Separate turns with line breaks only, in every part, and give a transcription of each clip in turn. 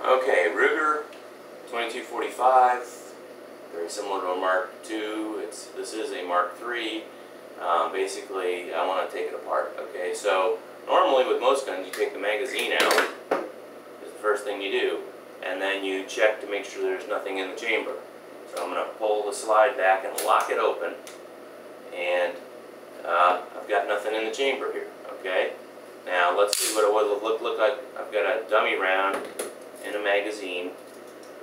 Okay, Ruger 2245, very similar to a Mark II. This is a Mark III. Basically, I want to take it apart. Okay, so normally with most guns, you take the magazine out, is the first thing you do, and then you check to make sure there's nothing in the chamber. So I'm going to pull the slide back and lock it open, and I've got nothing in the chamber here. Okay, now let's see what it would look like. I've got a dummy round in a magazine,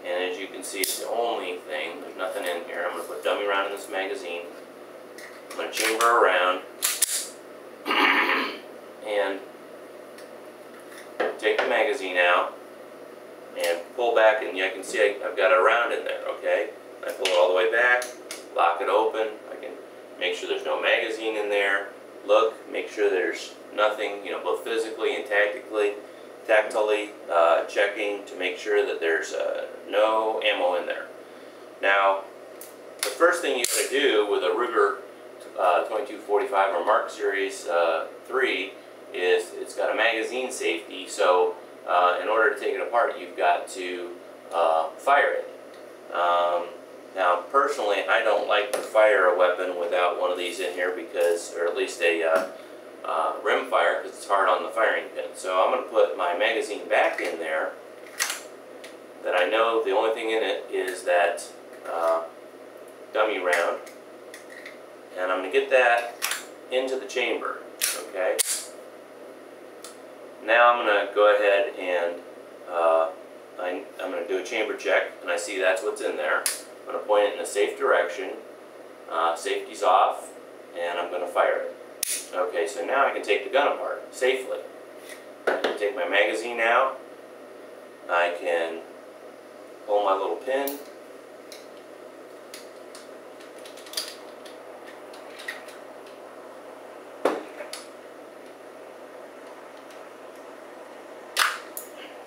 and as you can see, it's the only thing. There's nothing in here. I'm going to put dummy round in this magazine. I'm going to chamber around and take the magazine out and pull back, and you can see I've got a round in there. Okay, I pull it all the way back, lock it open. I can make sure there's no magazine in there. Look, make sure there's nothing, both physically and tactily, checking to make sure that there's no ammo in there. Now, the first thing you got to do with a Ruger 2245 or Mark Series 3 is it's got a magazine safety. So in order to take it apart, you've got to fire it. Now, personally, I don't like to fire a weapon without one of these in here because, or at least a rim fire, because it's hard on the firing pin. So I'm going to put my magazine back in there. That I know the only thing in it is that dummy round, and I'm going to get that into the chamber. Okay. Now I'm going to go ahead and I'm going to do a chamber check, and I see that's what's in there. I'm going to point it in a safe direction. Safety's off, and I'm going to fire it. Okay, so now I can take the gun apart safely. I can take my magazine out. I can pull my little pin.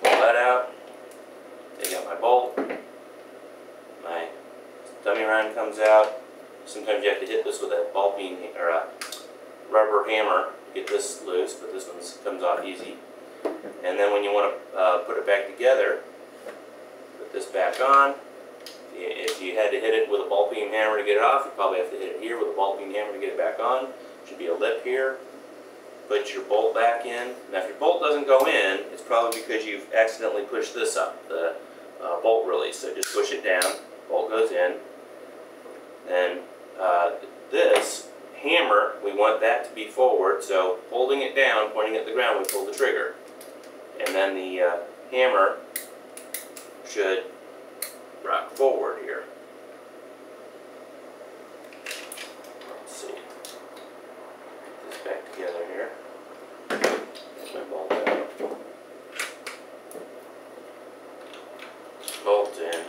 Pull that out. Take out my bolt. My dummy round comes out. Sometimes you have to hit this with a ball peen or a rubber hammer to get this loose, but this one comes off easy. And then when you want to put it back together, put this back on. If you had to hit it with a ball peen hammer to get it off, you probably have to hit it here with a ball peen hammer to get it back on. Should be a lip here. Put your bolt back in. Now, if your bolt doesn't go in, it's probably because you've accidentally pushed this up, the bolt release. So just push it down. Bolt goes in. Then this hammer, we want that to be forward, so holding it down, pointing at the ground, we pull the trigger. And then the hammer should rock forward here. Let's see. Put this back together here. Get my bolt out. Bolt in.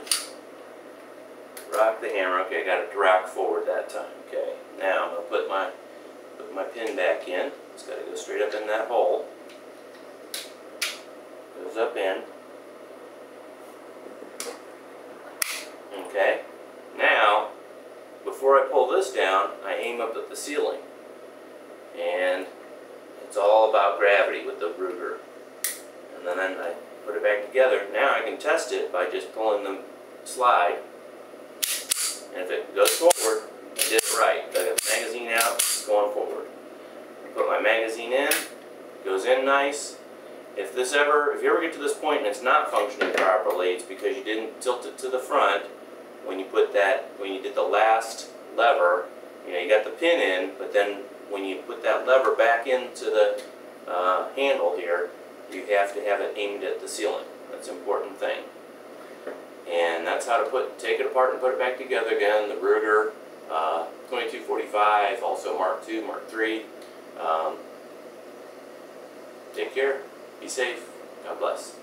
Rock the hammer. Okay, I got it to rock forward that time. Okay, now I'm going to put my pin back in. It's got to go straight up in that hole. Goes up in. Okay, now before I pull this down, I aim up at the ceiling. And it's all about gravity with the Ruger. And then I put it back together. Now I can test it by just pulling the slide. And if it goes forward, I did it right. I got the magazine out, it's going forward. I put my magazine in, it goes in nice. If you ever get to this point and it's not functioning properly, it's because you didn't tilt it to the front when you did the last lever. You got the pin in, but then when you put that lever back into the handle here, you have to have it aimed at the ceiling. That's an important thing. And that's how to take it apart and put it back together again. The Ruger 2245, also Mark II, Mark III. Take care. Be safe. God bless.